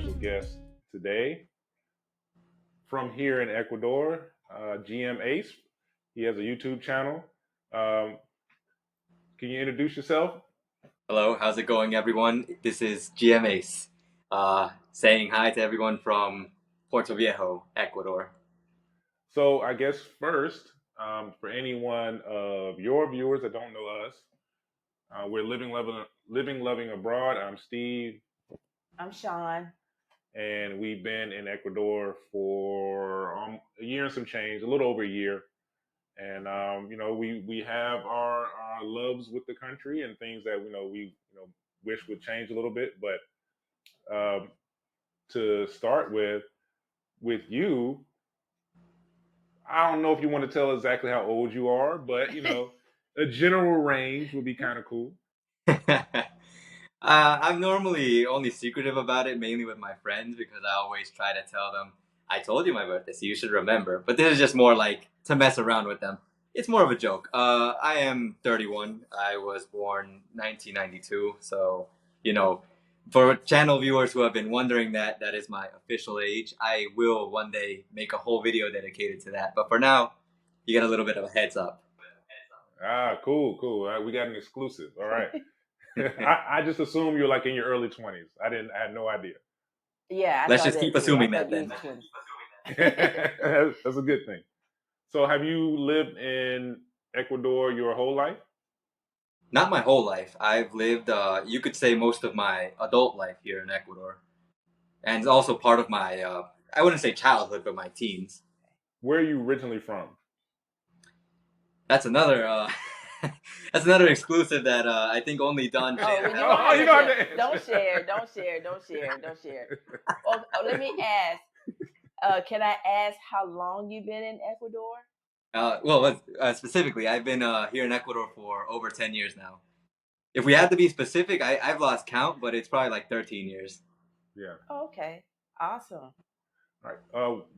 special guest today from here in Ecuador, GM Ace. He has a YouTube channel. Um, can you introduce yourself? Hello, how's it going, everyone? This is GM Ace, saying hi to everyone from Puerto Viejo, Ecuador. So, I guess first, for anyone of your viewers that don't know us, we're living, loving abroad. I'm Steve, I'm Sean. and we've been in Ecuador for a year and some change, a little over a year. And we have our loves with the country and things that we wish would change a little bit. But to start with you, I don't know if you want to tell exactly how old you are, but a general range would be kind of cool. I'm normally only secretive about it, mainly with my friends, because I always try to tell them, I told you my birthday, so you should remember. But this is just more like to mess around with them. It's more of a joke. I am 31. I was born 1992, so, you know, for channel viewers who have been wondering that is my official age. I will one day make a whole video dedicated to that. But for now, you get a little bit of a heads up. Ah, cool. We got an exclusive. All right. I just assume you're like in your early 20s. I had no idea. Yeah, I Let's thought just keep that too. I assuming that thought you then. was 20. That's a good thing. So, have you lived in Ecuador your whole life? Not my whole life. I've lived, you could say, most of my adult life here in Ecuador, and also part of my, I wouldn't say childhood, but my teens. Where are you originally from? That's another, that's another exclusive that I think only Don Oh, Shader well, you has don't have You to don't have share. to answer. Don't share. Let me ask. Can I ask how long you've been in Ecuador? Specifically, I've been here in Ecuador for over 10 years now. If we had to be specific, I've lost count, but it's probably like 13 years. Yeah. Oh, okay, awesome. All right.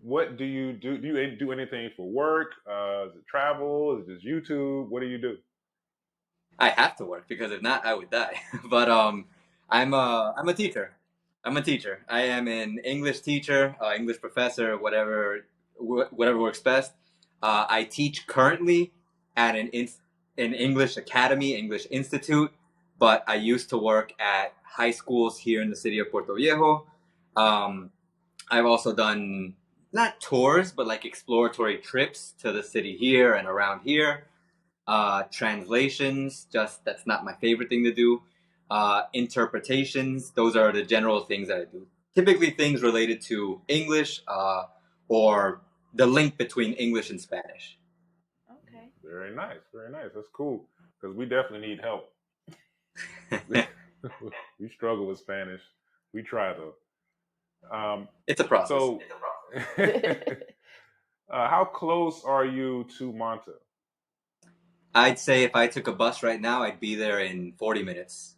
What do you do? Do you do anything for work? Is it travel? Is it just YouTube? What do you do? I have to work because if not, I would die. But I'm a teacher. I'm a teacher. I am an English teacher, English professor, whatever works best. I teach currently at an English academy, English institute, but I used to work at high schools here in the city of Puerto Viejo. Um, I've also done not tours, but like exploratory trips to the city here and around here. Translations, just that's not my favorite thing to do. Interpretations, those are the general things that I do. Typically, things related to English or the link between English and Spanish. Okay. Very nice. Very nice. That's cool because we definitely need help. We struggle with Spanish. We try though. It's a process. So, how close are you to Manta? I'd say if I took a bus right now, I'd be there in 40 minutes.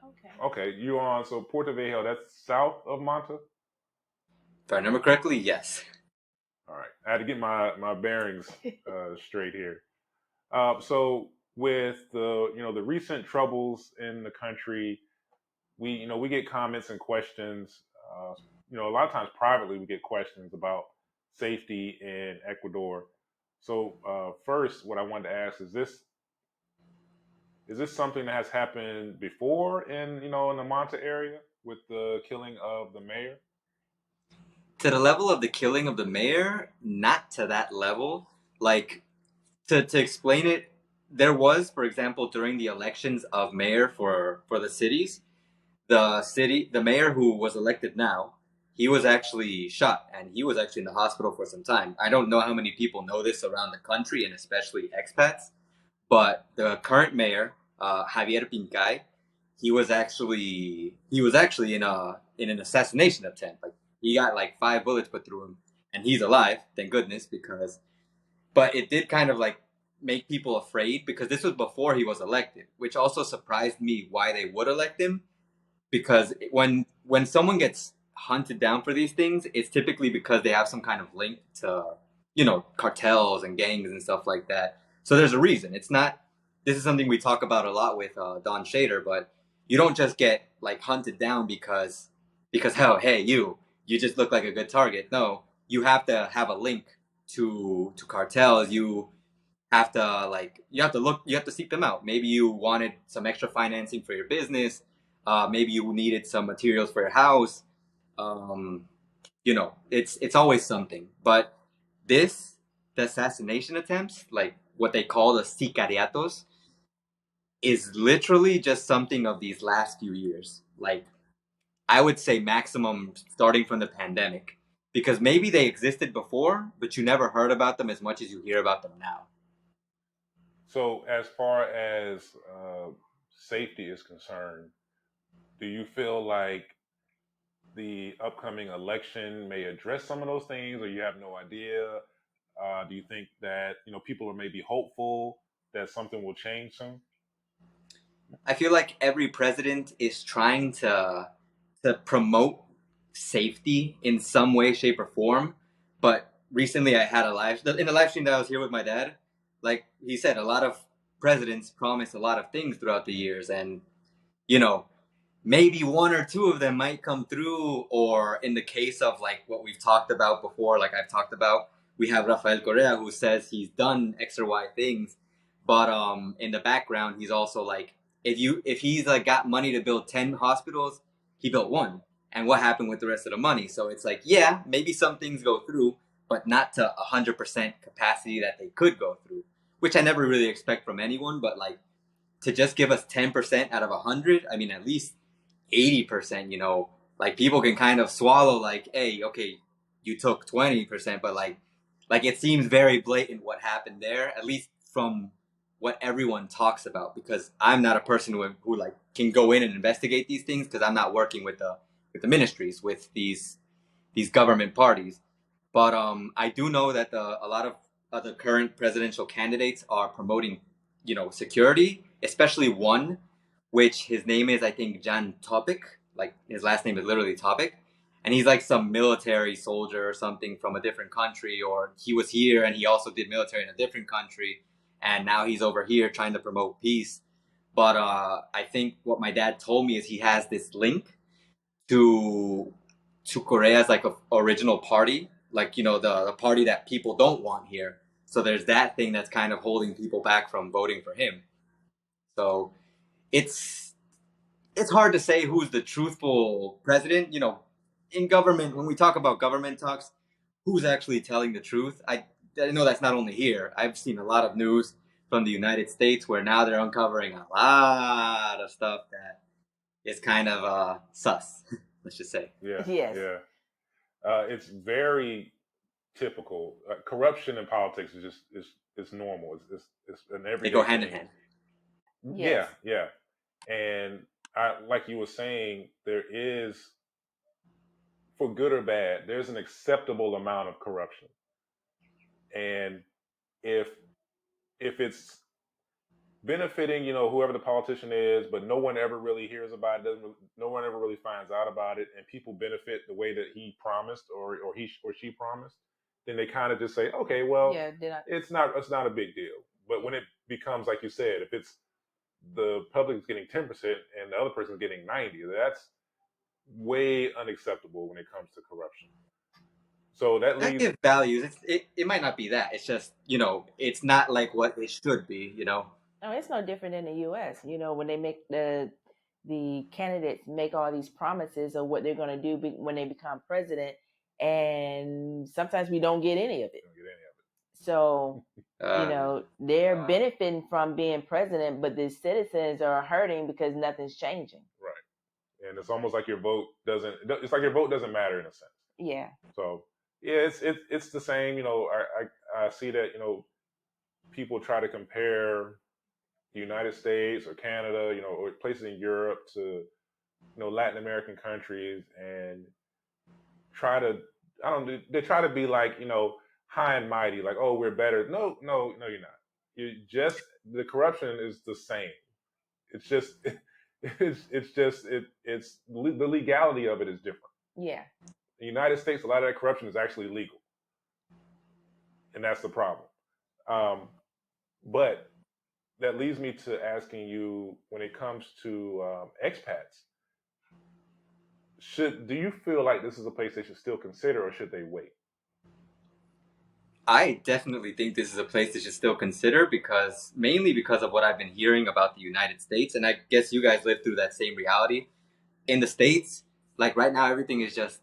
Okay. Okay, you on so Puerto Viejo? That's south of Manta. If I remember correctly, yes. All right, I had to get my bearings straight here. So with the recent troubles in the country, we get comments and questions. A lot of times privately we get questions about safety in Ecuador. So first, what I wanted to ask is this something that has happened before in the Manta area with the killing of the mayor? To the level of the killing of the mayor, not to that level. Like, to explain it, there was, for example, during the elections of mayor for the cities, the mayor who was elected now, he was actually shot and he was actually in the hospital for some time. I don't know how many people know this around the country and especially expats, but the current mayor, Javier Pincay, he was actually in an assassination attempt. Like, he got like 5 bullets put through him, and he's alive, thank goodness, because. But it did kind of like make people afraid because this was before he was elected, which also surprised me why they would elect him. Because when someone gets hunted down for these things, it's typically because they have some kind of link to cartels and gangs and stuff like that. So there's a reason. It's not. This is something we talk about a lot with Don Shader, but you don't just get like hunted down because because hell, hey, you just look like a good target. No, you have to have a link to cartels. You have to you have to seek them out. Maybe you wanted some extra financing for your business. Maybe you needed some materials for your house. Um, it's always something. But the assassination attempts, like what they call the sicariatos, is literally just something of these last few years. Like, I would say maximum starting from the pandemic, because maybe they existed before, but you never heard about them as much as you hear about them now. So, as far as safety is concerned, do you feel like the upcoming election may address some of those things, or you have no idea? Do you think that people are maybe hopeful that something will change soon? I feel like every president is trying to promote safety in some way, shape, or form. But recently, I had in the live stream that I was here with my dad. Like he said, a lot of presidents promise a lot of things throughout the years, and you know, maybe one or two of them might come through. Or in the case of like what we've talked about before, like I've talked about, we have Rafael Correa who says he's done X or Y things, but in the background he's also like, if he's like got money to build 10 hospitals, he built one, and what happened with the rest of the money? So it's like, yeah, maybe some things go through, but not to 100% capacity that they could go through, which I never really expect from anyone. But like, to just give us 10% out of 100, I mean, at least 80%, like people can kind of swallow like, hey, okay, you took 20%, but like it seems very blatant what happened there, at least from what everyone talks about, because I'm not a person who like can go in and investigate these things, because I'm not working with the ministries, with these government parties. But I do know that a lot of the current presidential candidates are promoting, security, especially one, which his name is, I think, Jan Topic. Like his last name is literally Topic, and he's like some military soldier or something from a different country, or he was here and he also did military in a different country, and now he's over here trying to promote peace. But I think what my dad told me is he has this link to Korea's like original party, like the party that people don't want here. So there's that thing that's kind of holding people back from voting for him. So it's it's hard to say who's the truthful president. In government, when we talk about government talks, who's actually telling the truth? I know that's not only here. I've seen a lot of news from the United States where now they're uncovering a lot of stuff that is kind of sus. Let's just say. Yeah, Yes. yeah. It's very typical. Corruption in politics is just is normal. It's an They go everyday hand in thing. hand. Yeah, Yes. yeah. And like you were saying, there is, for good or bad, there's an acceptable amount of corruption. And if it's benefiting, whoever the politician is, but no one ever really hears about it, no one ever really finds out about it, and people benefit the way that he promised, or he or she promised, then they kind of just say, okay, well, Yeah. Did I? it's not a big deal. But when it becomes, like you said, if it's the public is getting 10% and the other person is getting 90, that's way unacceptable when it comes to corruption. So that I leads. give values. It might not be that. It's just it's not like what it should be. No, it's no different in the U.S. When they make the candidates make all these promises of what they're going to do when they become president, and sometimes we don't get any of it. Don't get any of So they're uh, benefiting from being president, but the citizens are hurting because nothing's changing. it. Right. And it's almost like your vote doesn't. It's like your vote doesn't matter in a sense. Yeah. So yeah, it's the same. I see that people try to compare the United States or Canada, or places in Europe to Latin American countries, and try to I don't know, they try to be like high and mighty, like, oh, we're better. No, no, no, you're not. You just The corruption is the same. It's just the legality of it is different. Yeah. In the United States, a lot of that corruption is actually legal, and that's the problem. Um, but that leads me to asking you, when it comes to expats, do you feel like this is a place they should still consider, or should they wait? I definitely think this is a place they should still consider mainly because of what I've been hearing about the United States. And I guess you guys live through that same reality. In the States, like right now, everything is just,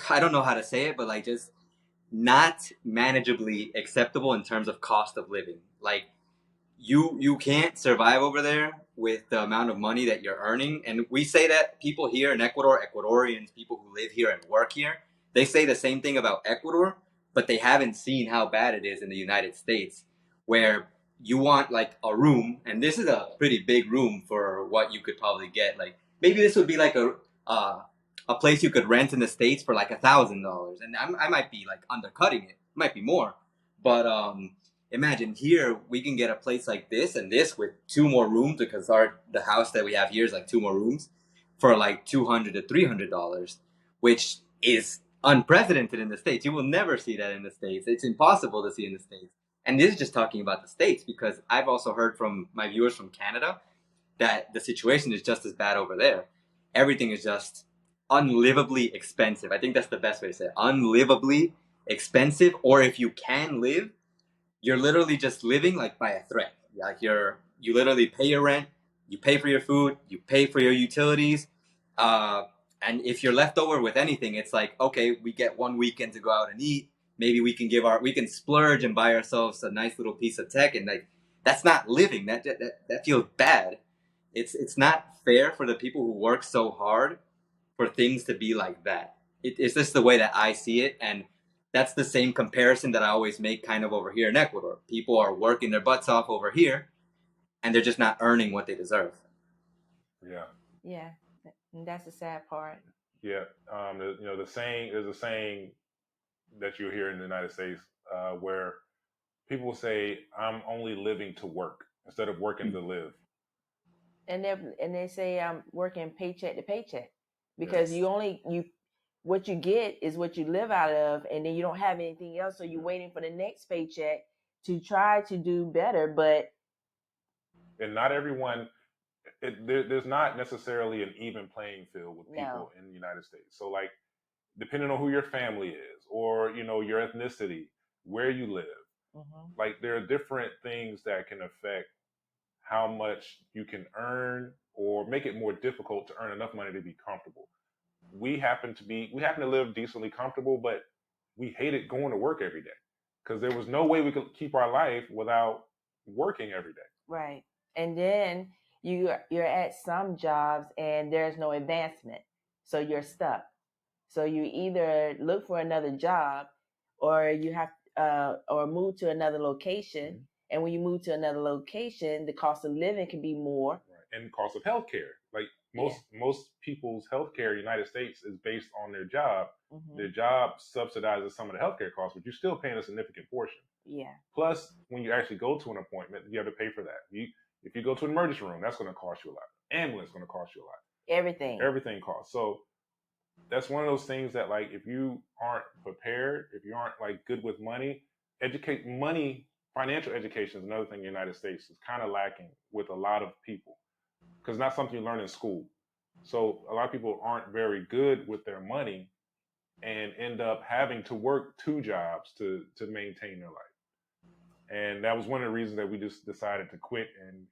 I don't know how to say it, but like just not manageably acceptable in terms of cost of living. Like you can't survive over there with the amount of money that you're earning. And we say that people here in Ecuador, Ecuadorians, people who live here and work here, they say the same thing about Ecuador, but they haven't seen how bad it is in the United States, where you want like a room, and this is a pretty big room for what you could probably get. Like maybe this would be like a place you could rent in the States for like $1,000, and I might be like undercutting it, might be more, but imagine here we can get a place like this and this with 2 more rooms, because the house that we have here is like 2 more rooms for like $200 to $300, which is unprecedented in the States. You will never see that in the States. It's impossible to see in the States. And this is just talking about the States, because I've also heard from my viewers from Canada that the situation is just as bad over there. Everything is just unlivably expensive. I think that's the best way to say it. Unlivably expensive, or if you can live, you're literally just living like by a thread. Like you literally pay your rent, you pay for your food, you pay for your utilities, and if you're left over with anything, it's like, okay, we get one weekend to go out and eat. Maybe we can splurge and buy ourselves a nice little piece of tech, and like that's not living. That feels bad. It's not fair for the people who work so hard for things to be like that. It's just the way that I see it, and that's the same comparison that I always make kind of over here in Ecuador. People are working their butts off over here, and they're just not earning what they deserve. Yeah. Yeah, and that's the sad part. Yeah. There's a saying that you hear in the United States where people will say, "I'm only living to work," instead of working to live. And they say I'm working paycheck to paycheck, because Yes. you what you get is what you live out of, and then you don't have anything else, so you're waiting for the next paycheck to try to do better. But And not everyone, there's not necessarily an even playing field with no, people in the United States. So, like, depending on who your family is, or your ethnicity, where you live, like there are different things that can affect how much you can earn, or make it more difficult to earn enough money to be comfortable. We happen to live decently comfortable, but we hated going to work every day because there was no way we could keep our life without working every day. right. And then you're at some jobs and there's no advancement, so you're stuck. So you either look for another job, or you have or move to another location. Mhm. And when you move to another location, the cost of living can be more. Right. And cost of healthcare, like most people's healthcare in the United States is based on their job. Their job subsidizes some of the healthcare costs, but you're still paying a significant portion. Yeah. Plus, when you actually go to an appointment, you have to pay for that. If you go to an emergency room, that's going to cost you a lot. Ambulance is going to cost you a lot. Everything costs. So that's one of those things that, like, if you aren't prepared, if you aren't like good with money, financial education is another thing in the United States is kind of lacking with a lot of people, because it's not something you learn in school. So a lot of people aren't very good with their money and end up having to work 2 jobs to maintain their life. And that was one of the reasons that we just decided to quit and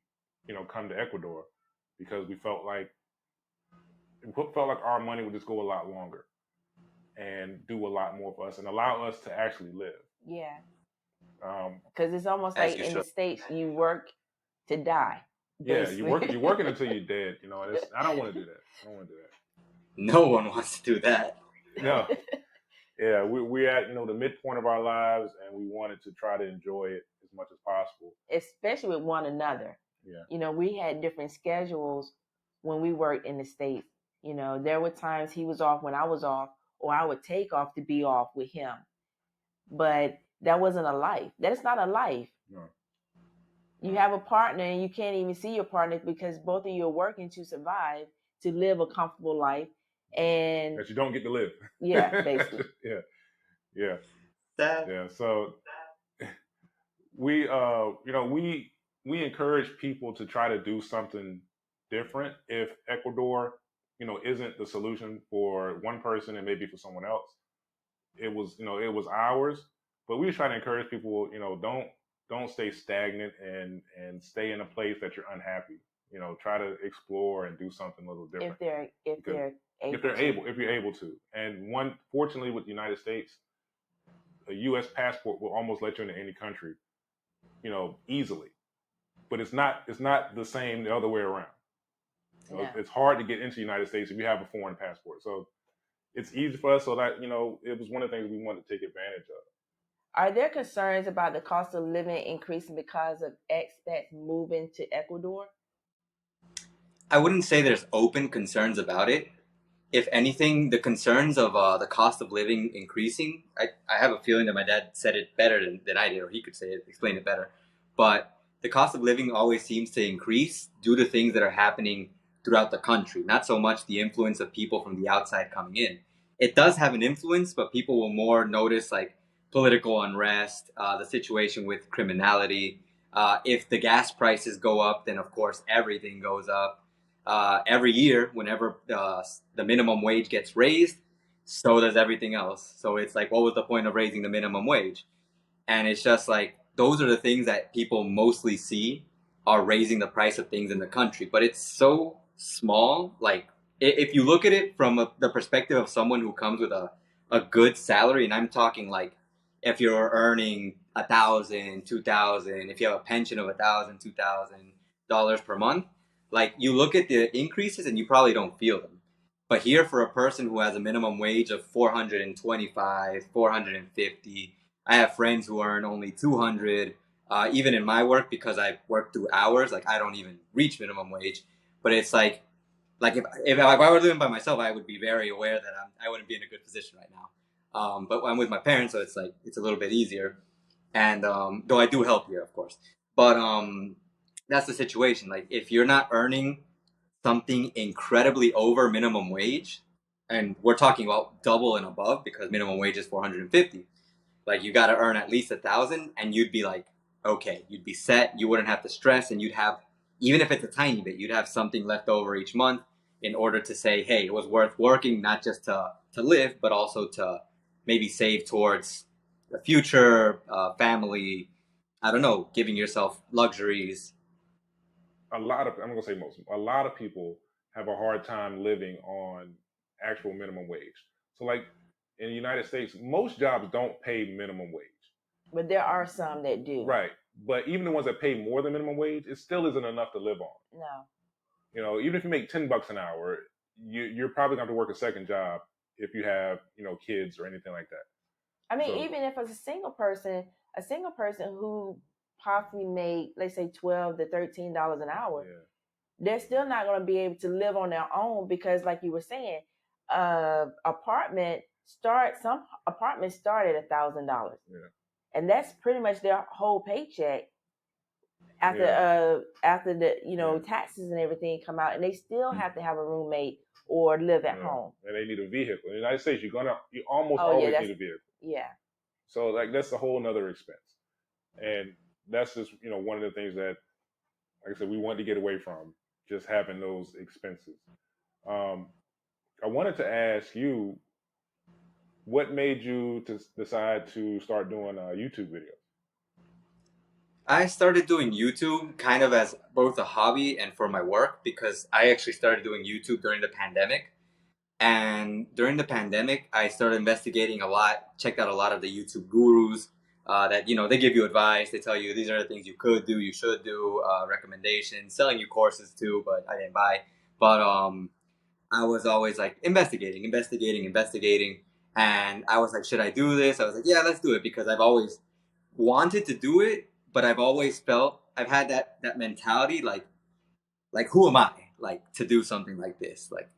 come to Ecuador, because we felt like our money would just go a lot longer and do a lot more for us and allow us to actually live. Yeah. Because it's almost like in the States, you work to die. Yeah, you're working until you're dead. I don't want to do that. No one wants to do that. No. Yeah, we're at the midpoint of our lives, and we wanted to try to enjoy it as much as possible, especially with one another. Yeah. We had different schedules when we worked in the States. There were times he was off when I was off, or I would take off to be off with him. But that wasn't a life. That is not a life. No. You have a partner and you can't even see your partner because both of you are working to survive, to live a comfortable life, and that you don't get to live. Yeah, basically. Yeah. That. Yeah. So we we encourage people to try to do something different if Ecuador isn't the solution for one person and maybe for someone else. It was ours, but we try to encourage people, don't stay stagnant and stay in a place that you're unhappy. Try to explore and do something a little different. If they're if you're able to. And fortunately with the United States, a U.S. passport will almost let you into any country, easily. But it's not the same the other way around. No. It's hard to get into the United States if you have a foreign passport. So it's easy for us. So that it was one of the things we wanted to take advantage of. Are there concerns about the cost of living increasing because of expats moving to Ecuador? I wouldn't say there's open concerns about it. If anything, the concerns of the cost of living increasing, I have a feeling that my dad said it better than I did, or he could explain it better. But the cost of living always seems to increase due to things that are happening throughout the country, not so much the influence of people from the outside coming in. It does have an influence, but people will more notice like political unrest, the situation with criminality. If the gas prices go up, then of course everything goes up. Every year, whenever the minimum wage gets raised, so does everything else. So it's like, what was the point of raising the minimum wage? And it's just like, those are the things that people mostly see are raising the price of things in the country. But it's so small. Like, if you look at it from the perspective of someone who comes with a good salary, and I'm talking like, if you're earning $1,000, $2,000, if you have a pension of $1,000, $2,000 per month, like you look at the increases and you probably don't feel them. But here, for a person who has a minimum wage of 425, 450, I have friends who earn only 200. Even in my work, because I work through hours, like I don't even reach minimum wage. But it's like if I were living by myself, I would be very aware that I wouldn't be in a good position right now. But I'm with my parents, so it's like it's a little bit easier. And though I do help here, of course. But that's the situation. Like if you're not earning something incredibly over minimum wage, and we're talking about double and above because minimum wage is 450. Like you got to earn at least 1,000, and you'd be like, okay, you'd be set. You wouldn't have to stress, and you'd have, even if it's a tiny bit, you'd have something left over each month in order to say, hey, it was worth working, not just to live, but also to maybe save towards the future, family. I don't know, giving yourself luxuries. I'm gonna say most. A lot of people have a hard time living on actual minimum wage. So like in the United States, most jobs don't pay minimum wage. But there are some that do. Right. But even the ones that pay more than minimum wage, it still isn't enough to live on. No. Even if you make $10 an hour, you're probably going to have to work a second job if you have, kids or anything like that. I mean, even if it's a single person who possibly made, let's say, $12 to $13 an hour, they're still not going to be able to live on their own because, like you were saying, some apartments start at $1,000, and that's pretty much their whole paycheck after the taxes and everything come out, and they still have to have a roommate or live at home. And they need a vehicle. In the United States, you almost always need a vehicle. Yeah. So like that's a whole nother expense, and that's just one of the things that, like I said, we wanted to get away from, just having those expenses. I wanted to ask you, what made you to decide to start doing YouTube videos? I started doing YouTube kind of as both a hobby and for my work because I actually started doing YouTube during the pandemic. And during the pandemic, I started investigating a lot, checked out a lot of the YouTube gurus that, they give you advice. They tell you these are the things you could do, you should do, recommendations, selling you courses too, but I didn't buy. But I was always like investigating. And I was like, should I do this? I was like, yeah, let's do it because I've always wanted to do it, but I've always felt I've had that mentality like who am I like to do something like this? Like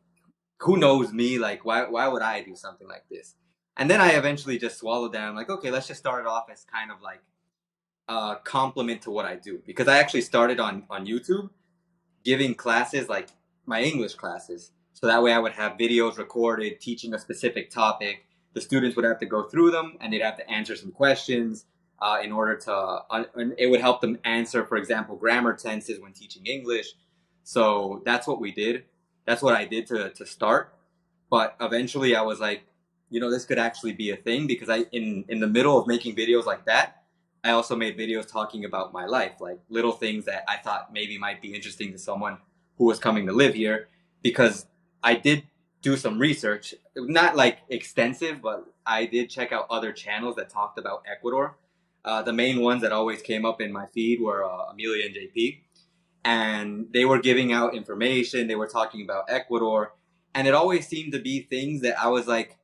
who knows me? Like why would I do something like this? And then I eventually just swallowed down. I'm like, okay, let's just start it off as kind of like a compliment to what I do because I actually started on YouTube giving classes like my English classes. So that way I would have videos recorded teaching a specific topic. The students would have to go through them and they'd have to answer some questions in order to, it would help them answer, for example, grammar tenses when teaching English. So that's what we did. that's what I did to start. But eventually I was like, this could actually be a thing, because in the middle of making videos like that, I also made videos talking about my life, like little things that I thought maybe might be interesting to someone who was coming to live here, because I did do some research, not like extensive, but I did check out other channels that talked about Ecuador. The main ones that always came up in my feed were Amelia and JP, and they were giving out information. They were talking about Ecuador, and it always seemed to be things that I was like,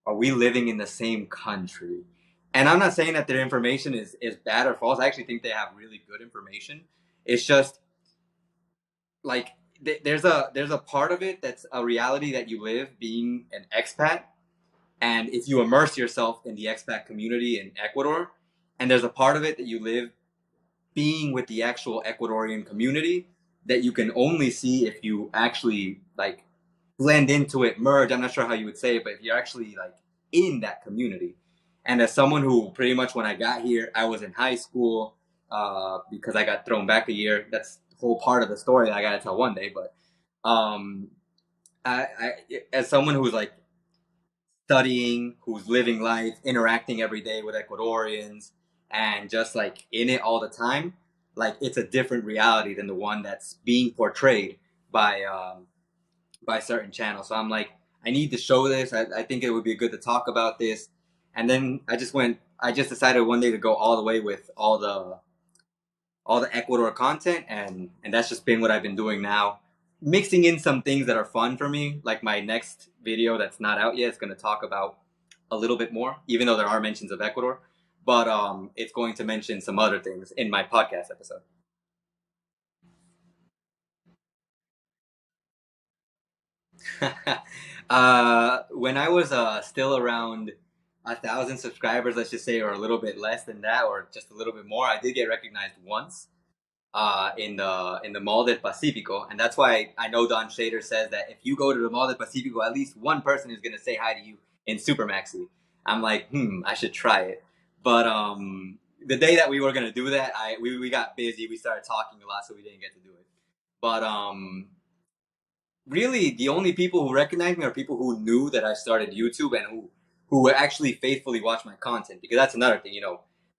are we living in the same country? And I'm not saying that their information is bad or false. I actually think they have really good information. It's just like there's a part of it that's a reality that you live being an expat, and if you immerse yourself in the expat community in Ecuador, and there's a part of it that you live being with the actual Ecuadorian community that you can only see if you actually like blend into it, merge. I'm not sure how you would say it, but if you're actually like in that community. And as someone who pretty much, when I got here, I was in high school because I got thrown back a year. That's the whole part of the story that I got to tell one day. But um, I, as someone who's like studying, who's living life, interacting every day with Ecuadorians, and just like in it all the time, like it's a different reality than the one that's being portrayed by certain channels. So I'm like, I need to show this. I think it would be good to talk about this. And then I just decided one day to go all the way with all the Ecuador content, and that's just been what I've been doing now. Mixing in some things that are fun for me, like my next video that's not out yet is going to talk about a little bit more, even though there are mentions of Ecuador, but it's going to mention some other things in my podcast episode. When I was still around 1,000 subscribers, let's just say, or a little bit less than that, or just a little bit more, I did get recognized once in the Mall del Pacifico, and that's why I know Don Shader says that if you go to the Mall del Pacifico, at least one person is gonna say hi to you in Supermaxi. I'm like, I should try it. But the day that we were gonna do that, we got busy. We started talking a lot, so we didn't get to do it. But really the only people who recognized me are people who knew that I started YouTube and who actually faithfully watch my content. Because that's another thing,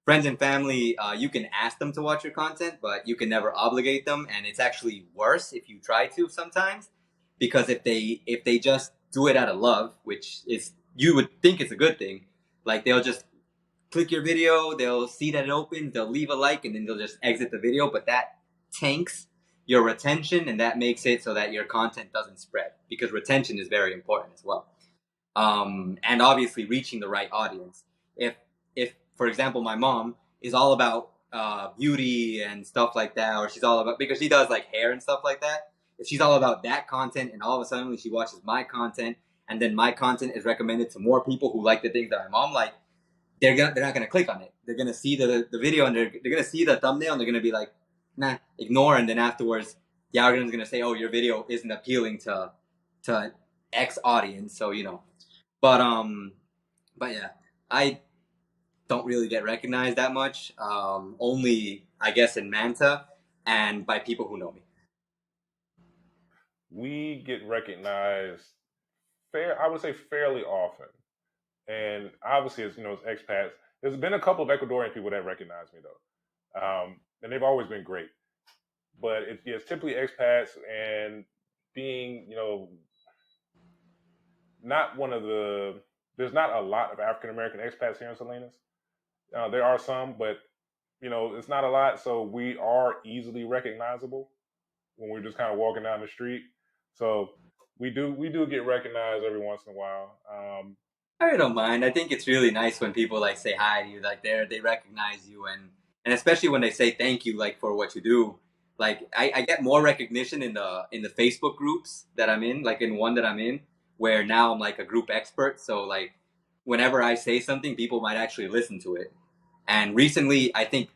friends and family, you can ask them to watch your content, but you can never obligate them, and it's actually worse if you try to sometimes, because if they just do it out of love, which is, you would think it's a good thing, like they'll just click your video, they'll see that it opens, they'll leave a like, and then they'll just exit the video, but that tanks your retention, and that makes it so that your content doesn't spread, because retention is very important as well. And obviously reaching the right audience. If for example, my mom is all about beauty and stuff like that, or she's all about, because she does like hair and stuff like that, if she's all about that content and all of a sudden she watches my content, and then my content is recommended to more people who like the things that my mom like, they're not gonna click on it. They're gonna see the video, and they're gonna see the thumbnail, and they're gonna be like, nah, ignore. And then afterwards, the algorithm's gonna say, oh, your video isn't appealing to X audience. So but yeah, I don't really get recognized that much. Only I guess in Manta and by people who know me. We get recognized I would say fairly often. And obviously, as as expats, there's been a couple of Ecuadorian people that recognize me though, and they've always been great. But it's typically expats, and being not one of the. There's not a lot of African American expats here in Salinas. There are some, but it's not a lot. So we are easily recognizable when we're just kind of walking down the street. So we do get recognized every once in a while. I really don't mind. I think it's really nice when people like say hi to you, like they recognize you, and especially when they say thank you, like for what you do. Like I get more recognition in the Facebook groups that I'm in, like in one that I'm in, where now I'm like a group expert. So like whenever I say something, people might actually listen to it. And recently, I think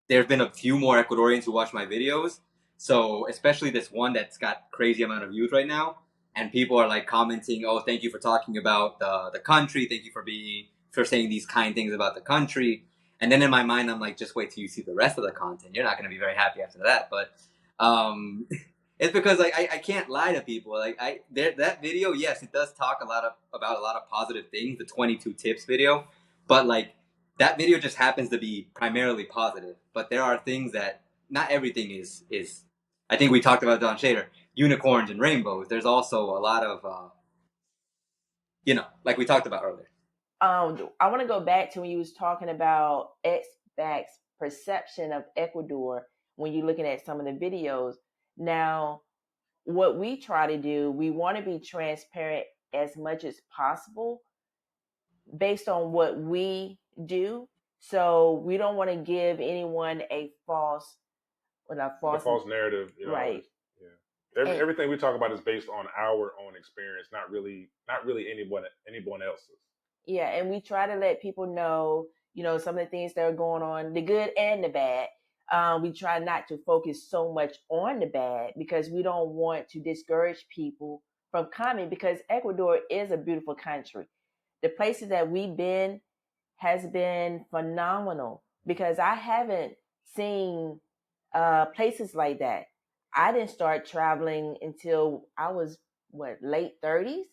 there's been a few more Ecuadorians who watch my videos. So especially this one that's got crazy amount of views right now, and people are like commenting, "Oh, thank you for talking about the country. Thank you for saying these kind things about the country." And then in my mind, I'm like, "Just wait till you see the rest of the content. You're not going to be very happy after that." But It's because like I can't lie to people. Like that video, yes, it does talk about a lot of positive things, the 22 tips video, but like that video just happens to be primarily positive. But there are things that not everything is. I think we talked about Don Shader, unicorns and rainbows. There's also a lot of like we talked about earlier. I want to go back to when you was talking about Expats' perception of Ecuador when you're looking at some of the videos. Now, what we try to do, we want to be transparent as much as possible based on what we do. So we don't want to give anyone a false narrative, right. Everything we talk about is based on our own experience, not really anyone else's. Yeah, and we try to let people know, some of the things that are going on, the good and the bad. We try not to focus so much on the bad because we don't want to discourage people from coming, because Ecuador is a beautiful country. The places that we've been has been phenomenal, because I haven't seen places like that. I didn't start traveling until I was late 30s.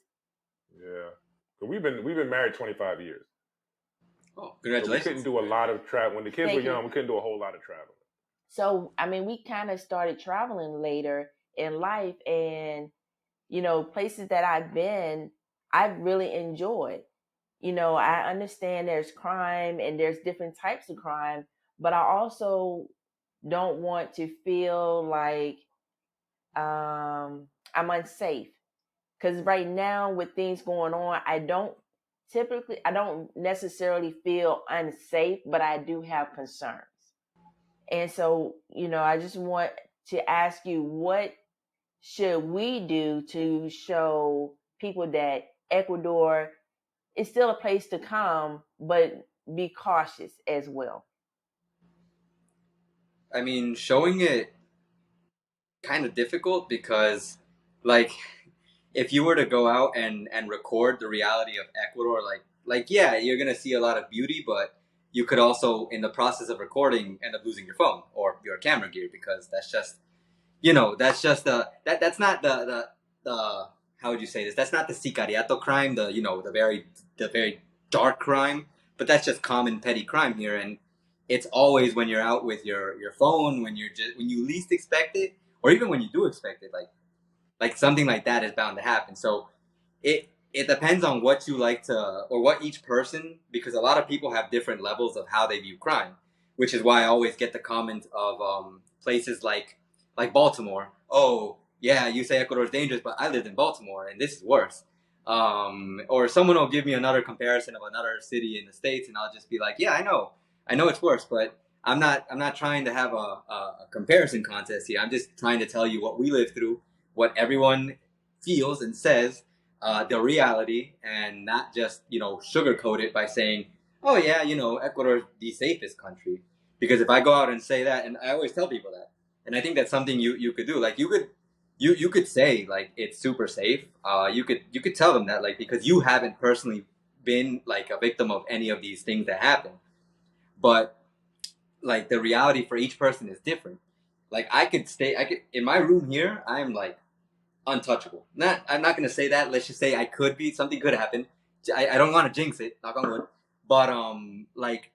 Yeah, but we've been married 25 years. Oh, congratulations! So we couldn't do a lot of travel when the kids were young. We couldn't do a whole lot of traveling. So I mean, we kind of started traveling later in life, and places that I've been, I've really enjoyed. I understand there's crime and there's different types of crime, but I also don't want to feel like I'm unsafe. Because right now, with things going on, I don't necessarily feel unsafe, but I do have concerns. And so, I just want to ask you, what should we do to show people that Ecuador is still a place to come, but be cautious as well? I mean, showing it kind of difficult because, like, if you were to go out and record the reality of Ecuador, like yeah, you're gonna see a lot of beauty, but you could also, in the process of recording, end up losing your phone or your camera gear, because that's just that's not the how would you say this? That's not the sicariato crime, the very dark crime, but that's just common petty crime here, and it's always when you're out with your phone, when you least expect it, or even when you do expect it, like something like that is bound to happen. So it depends on what you like to, or what each person, because a lot of people have different levels of how they view crime, which is why I always get the comment of places like Baltimore. Oh yeah, you say Ecuador is dangerous, but I lived in Baltimore and this is worse. Or someone will give me another comparison of another city in the States, and I'll just be like, yeah, I know it's worse, but I'm not trying to have a comparison contest here. I'm just trying to tell you what we live through, what everyone feels and says, the reality, and not just sugarcoat it by saying, oh yeah, Ecuador is the safest country. Because if I go out and say that, and I always tell people that, and I think that's something you could do. Like you could say like it's super safe. You could tell them that, like, because you haven't personally been like a victim of any of these things that happen, but like the reality for each person is different. Like I could in my room here, I'm like untouchable. I'm not gonna say that. Let's just say I could be. Something could happen. I don't want to jinx it. Knock on wood. But like,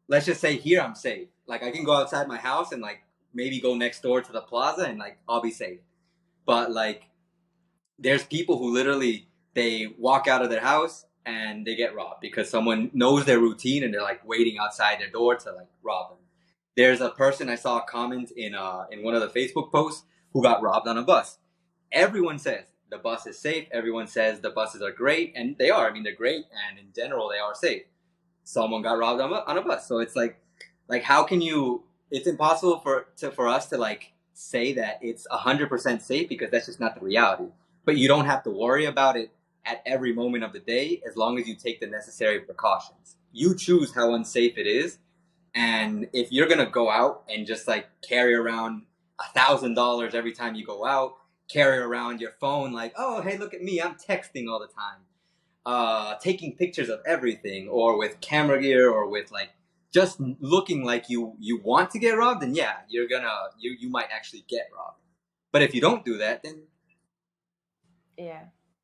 let's just say here I'm safe. Like I can go outside my house and like maybe go next door to the plaza and like I'll be safe. But like, there's people who literally, they walk out of their house and they get robbed because someone knows their routine and they're like waiting outside their door to like rob them. There's a person I saw comment in one of the Facebook posts who got robbed on a bus. Everyone says the bus is safe. Everyone says the buses are great, and they are. I mean, they're great, and in general, they are safe. Someone got robbed on a bus, so it's like how can you? It's impossible for us to like say that it's 100% safe, because that's just not the reality. But you don't have to worry about it at every moment of the day as long as you take the necessary precautions. You choose how unsafe it is, and if you're gonna go out and just like carry around $1,000 every time you go out, carry around your phone like, oh hey, look at me, I'm texting all the time, taking pictures of everything, or with camera gear, or with like just looking like you want to get robbed, then yeah, you might actually get robbed. But if you don't do that, then Yeah.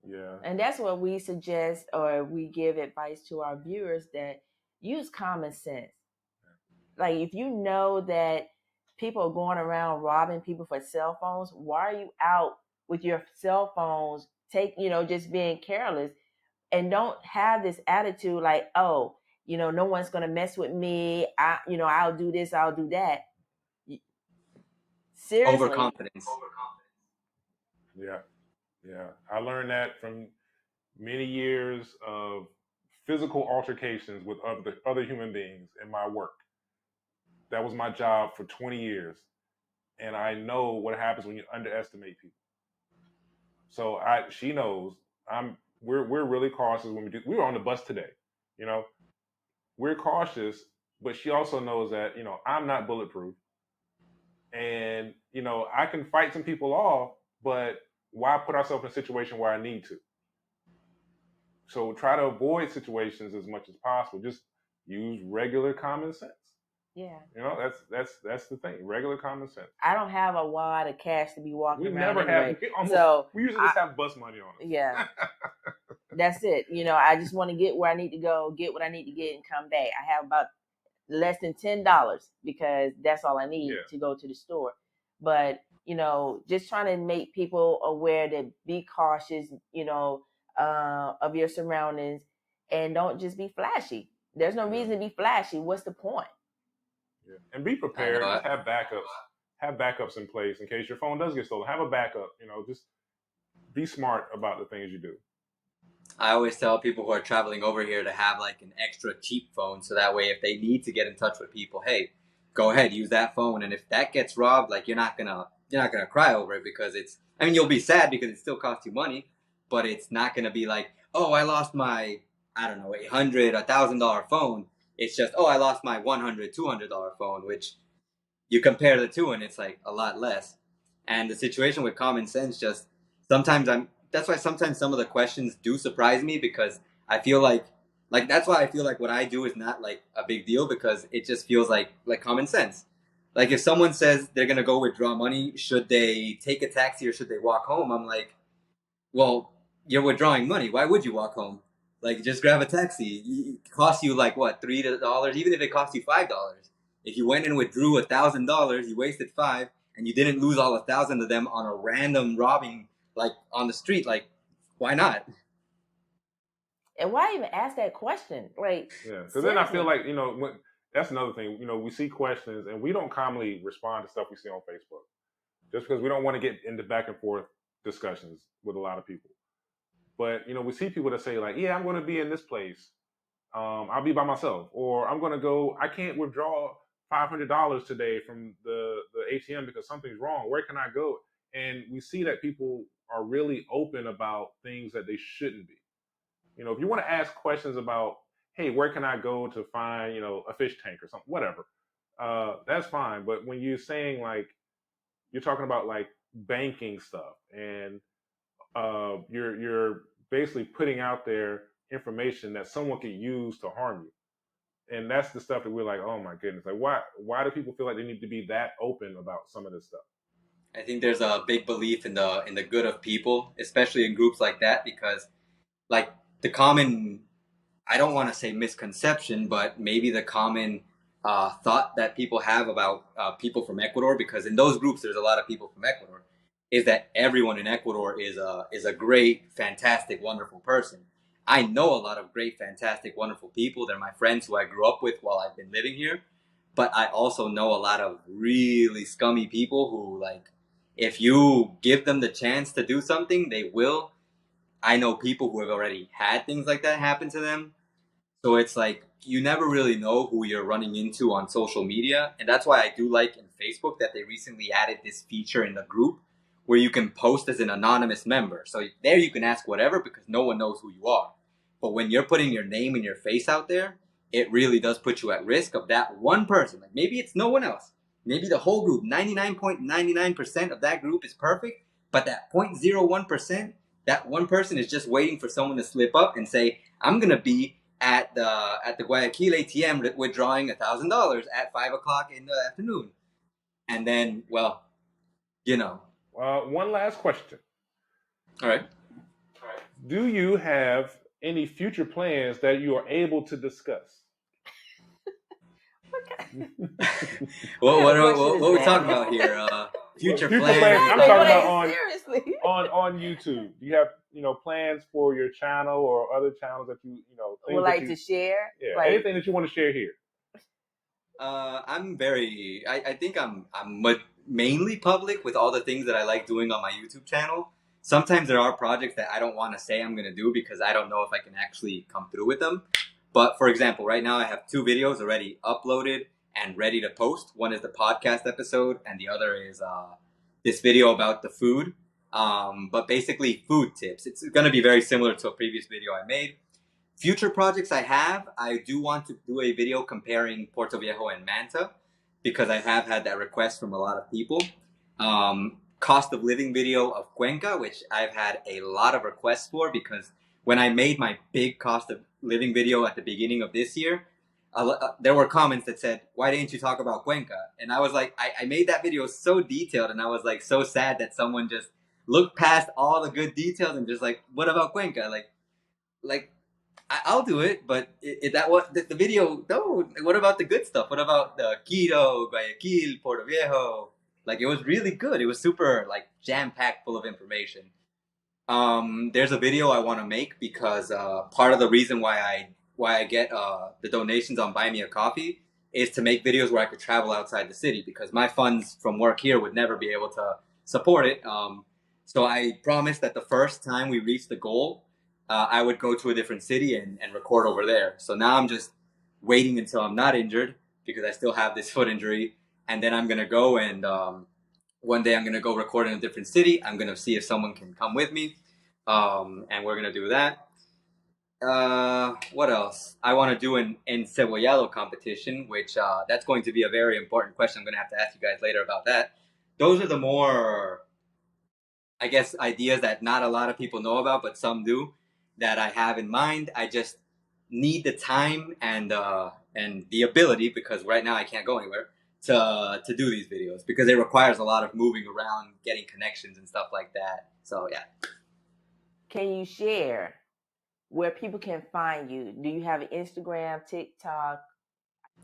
Yeah. And that's what we suggest, or we give advice to our viewers, that use common sense. Like, if you know that people are going around robbing people for cell phones, why are you out with your cell phones, just being careless? And don't have this attitude like, oh, no one's going to mess with me. I'll do this, I'll do that. Seriously. overconfidence. Yeah. Yeah. I learned that from many years of physical altercations with other human beings in my work. That was my job for 20 years. And I know what happens when you underestimate people. So she knows we're really cautious when we do. We were on the bus today, you know. We're cautious, but she also knows that, I'm not bulletproof. And, I can fight some people off, but why put ourselves in a situation where I need to? So try to avoid situations as much as possible. Just use regular common sense. Yeah. That's the thing. Regular common sense. I don't have a wad of cash to be walking We around never anyway. we usually just have bus money on us. Yeah. That's it. I just want to get where I need to go, get what I need to get, and come back. I have about less than $10 because that's all I need to go to the store. But just trying to make people aware that be cautious, of your surroundings, and don't just be flashy. There's no reason to be flashy. What's the point? Yeah. And be prepared. Just have backups. Have backups in place in case your phone does get stolen. Have a backup. Just be smart about the things you do. I always tell people who are traveling over here to have like an extra cheap phone, so that way if they need to get in touch with people, hey, go ahead, use that phone. And if that gets robbed, like you're not gonna cry over it, because you'll be sad because it still costs you money, but it's not gonna be like, oh, I lost my, I don't know, $800, $1,000 phone. It's just, oh, I lost my $100, $200 phone, which you compare the two and it's like a lot less. And the situation with common sense, just sometimes that's why sometimes some of the questions do surprise me, because I feel like that's why I feel like what I do is not like a big deal, because it just feels like common sense. Like if someone says they're gonna go withdraw money, should they take a taxi or should they walk home? I'm like, well, you're withdrawing money. Why would you walk home? Like, just grab a taxi. It costs you like what, $3? Even if it costs you $5. If you went and withdrew $1,000, you wasted $5, and you didn't lose all 1,000 of them on a random robbing, like on the street. Like, why not? And why even ask that question? Like, yeah. Because then I feel like that's another thing. We see questions and we don't commonly respond to stuff we see on Facebook, just because we don't want to get into back and forth discussions with a lot of people. But we see people that say like, yeah, I'm going to be in this place. I'll be by myself, or I'm going to go. I can't withdraw $500 today from the ATM because something's wrong. Where can I go? And we see that people are really open about things that they shouldn't be. If you want to ask questions about, hey, where can I go to find a fish tank or something, whatever, that's fine. But when you're saying like you're talking about like banking stuff and you're basically putting out there information that someone could use to harm you, and that's the stuff that we're like, oh my goodness, like why do people feel like they need to be that open about some of this stuff? I think there's a big belief in the good of people, especially in groups like that, because like the common, I don't want to say misconception, but maybe the common thought that people have about people from Ecuador, because in those groups there's a lot of people from Ecuador, is that everyone in Ecuador is a great, fantastic, wonderful person. I know a lot of great, fantastic, wonderful people. They're my friends who I grew up with while I've been living here. But I also know a lot of really scummy people who, like, if you give them the chance to do something, they will. I know people who have already had things like that happen to them. So it's like you never really know who you're running into on social media. And that's why I do like in Facebook that they recently added this feature in the group where you can post as an anonymous member. So there you can ask whatever because no one knows who you are. But when you're putting your name and your face out there, it really does put you at risk of that one person. Like maybe it's no one else. Maybe the whole group, 99.99% of that group is perfect, but that 0.01%, that one person is just waiting for someone to slip up and say, I'm going to be at the Guayaquil ATM withdrawing $1,000 at 5 o'clock in the afternoon. And then, well, One last question. All right. Do you have any future plans that you are able to discuss? What kind of question is What are we that? talking about here? Future Future plans. I'm plans. Exactly. talking about Like, on seriously. on YouTube. Do you have plans for your channel or other channels that Would things that like you to share? yeah, Like, anything that you want to share here? I'm very. I think I'm mainly public with all the things that I like doing on my YouTube channel. Sometimes there are projects that I don't want to say I'm gonna do because I don't know if I can actually come through with them. But for example, right now I have 2 videos already uploaded and ready to post. One is the podcast episode, and the other is this video about the food. But basically, food tips. It's gonna be very similar to a previous video I made. Future projects I do want to do a video comparing Puerto Viejo and Manta because I have had that request from a lot of people. Cost of living video of Cuenca, which I've had a lot of requests for because when I made my big cost of living video at the beginning of this year, there were comments that said, "Why didn't you talk about Cuenca?" And I was like, I made that video so detailed, and I was like so sad that someone just looked past all the good details and just like, "What about Cuenca?" Like I'll do it, but that was the video. No, what about the good stuff? What about the Quito, Guayaquil, Puerto Viejo? Like it was really good. It was super like jam packed full of information. There's a video I want to make because part of the reason why I get the donations on Buy Me a Coffee is to make videos where I could travel outside the city because my funds from work here would never be able to support it. So I promised that the first time we reach the goal, I would go to a different city and record over there. So now I'm just waiting until I'm not injured because I still have this foot injury, and then I'm gonna go and one day I'm gonna go record in a different city. I'm gonna see if someone can come with me, and we're gonna do that. What else? I want to do an encebollado competition, which that's going to be a very important question. I'm gonna have to ask you guys later about that. Those are the more, I guess, ideas that not a lot of people know about, but some do, that I have in mind. I just need the time and the ability because right now I can't go anywhere to do these videos because it requires a lot of moving around, getting connections and stuff like that. So yeah. can you share where people can find you? Do you have an Instagram, TikTok?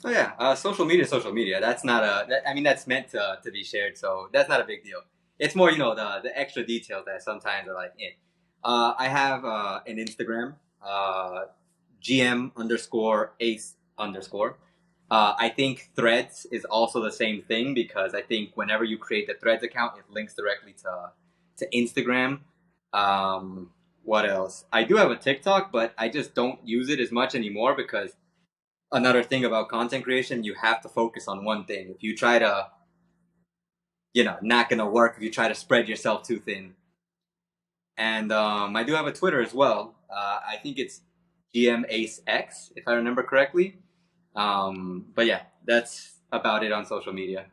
Oh yeah, social media, social media. That's not I mean, that's meant to be shared, so that's not a big deal. It's more, the extra details that sometimes are like, eh. I have an Instagram, GM underscore ace underscore. I think Threads is also the same thing because I think whenever you create the Threads account, it links directly to Instagram. What else? I do have a TikTok, but I just don't use it as much anymore because another thing about content creation, you have to focus on one thing. If you try to, not gonna work if you try to spread yourself too thin. And I do have a Twitter as well. I think it's GMAceX, if I remember correctly. But yeah, that's about it on social media.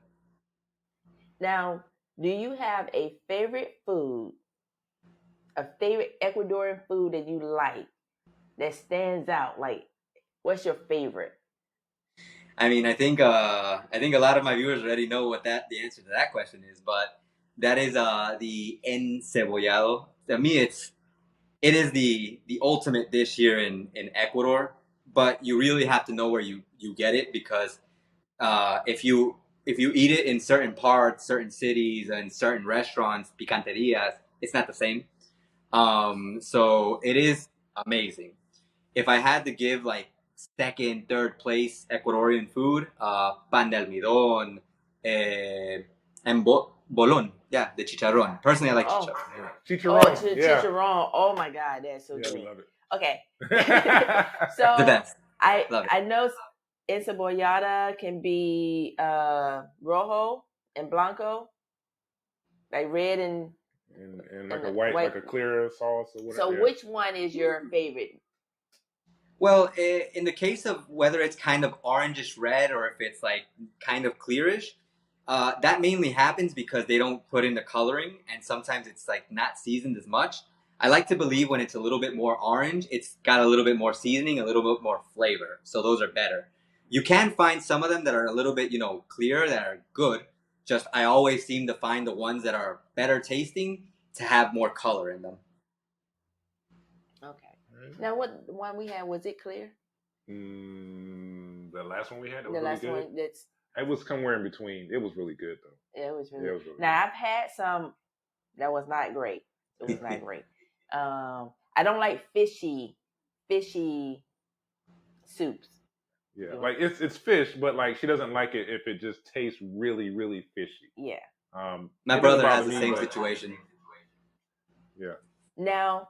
Now, do you have a favorite food, a favorite Ecuadorian food that you like that stands out? Like, what's your favorite? I mean, I think a lot of my viewers already know what the answer to that question is, but that is the encebollado. To me, it is the ultimate dish here in Ecuador, but you really have to know where you get it because if you eat it in certain parts, certain cities, and certain restaurants, picanterias, it's not the same. So it is amazing. If I had to give like second, third place Ecuadorian food, pan de almidón, and bolón, yeah, the chicharrón. Personally, I like chicharrón. Chicharron. Yeah. Chicharron. Oh my God, that's so Yeah, good. we love it. Okay. The So best. Love it. I know encebollada can be rojo and blanco, like red and like a white, like a clear sauce or whatever. So yeah. which one is your favorite? Well, in the case of whether it's kind of orangish red or if it's like kind of clearish, that mainly happens because they don't put in the coloring and sometimes it's like not seasoned as much. I like to believe when it's a little bit more orange, it's got a little bit more seasoning, a little bit more flavor. So those are better. You can find some of them that are a little bit, clear that are good, Just I always seem to find the ones that are better tasting to have more color in them. Okay. Now, what one we had, was it clear? The last one we had, that The was really last good. one, that's It was somewhere in between. It was really good though. it was really. Yeah, it was really Now I've had some that was not great. It was not great. I don't like fishy soups. Yeah, You know? like it's fish, but like she doesn't like it if it just tastes really, really fishy. Yeah. My it doesn't brother has bother the me, same but- situation. Yeah. Now,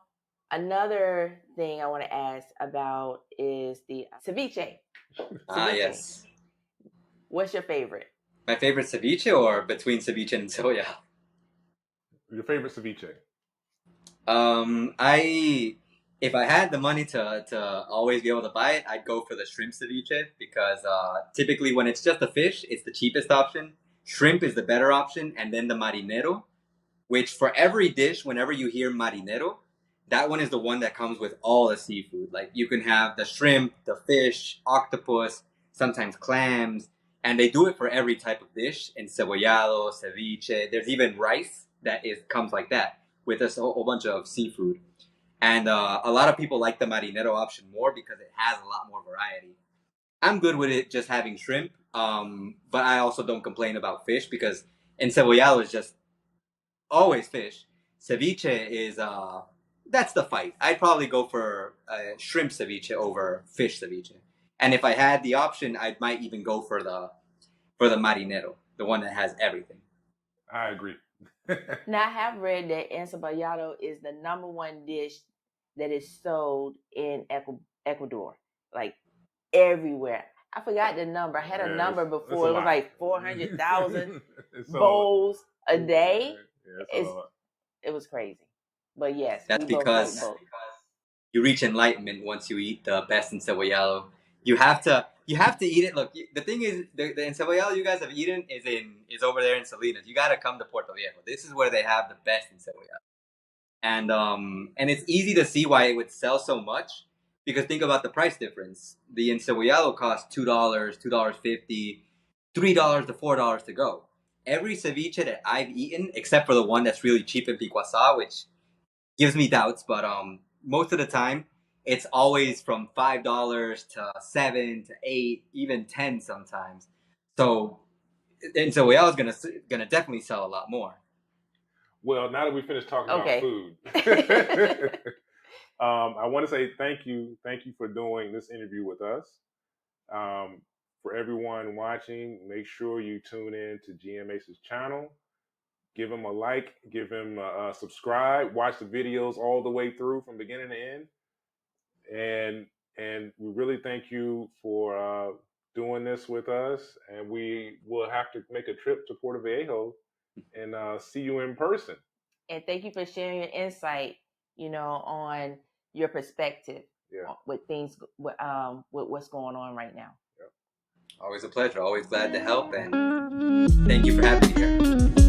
another thing I want to ask about is the ceviche. Ah, yes. What's your favorite? My favorite ceviche, or between ceviche and soya? Your favorite ceviche? If I had the money to always be able to buy it, I'd go for the shrimp ceviche because typically when it's just a fish, it's the cheapest option. Shrimp is the better option, and then the marinero, which for every dish, whenever you hear marinero, that one is the one that comes with all the seafood. Like you can have the shrimp, the fish, octopus, sometimes clams, and they do it for every type of dish. Encebollado, ceviche. There's even rice that comes like that with a whole bunch of seafood. And a lot of people like the marinero option more because it has a lot more variety. I'm good with it just having shrimp, but I also don't complain about fish because encebollado is just always fish. Ceviche is that's the fight. I'd probably go for shrimp ceviche over fish ceviche. And if I had the option, I might even go for the marinero, the one that has everything. I agree. Now, I have read that encebollado is the number one dish that is sold in Ecuador, like everywhere. I forgot the number. I had a number before. It was like 400,000 bowls a day. It was crazy. But yes, that's we both because like both. You reach enlightenment once you eat the best encebollado. You have to eat it. Look, the thing is, the encebollado you guys have eaten is over there in Salinas. You got to come to Puerto Viejo. This is where they have the best encebollado. And it's easy to see why it would sell so much because think about the price difference. The encebollado costs $2, $2.50, $3 to $4 to go. Every ceviche that I've eaten, except for the one that's really cheap in Picuasa, which gives me doubts, but most of the time it's always from $5 to $7 to $8, even $10 sometimes. So encebollado is gonna definitely sell a lot more. Well, now that we finished talking about food, I want to say thank you for doing this interview with us. For everyone watching, make sure you tune in to GMAce's channel. Give him a like, give him a subscribe, watch the videos all the way through from beginning to end. And we really thank you for doing this with us. And we will have to make a trip to Puerto Viejo and see you in person. And thank you for sharing your insight, on your perspective with things, with what's going on right now. Always a pleasure. Always glad to help. And thank you for having me here.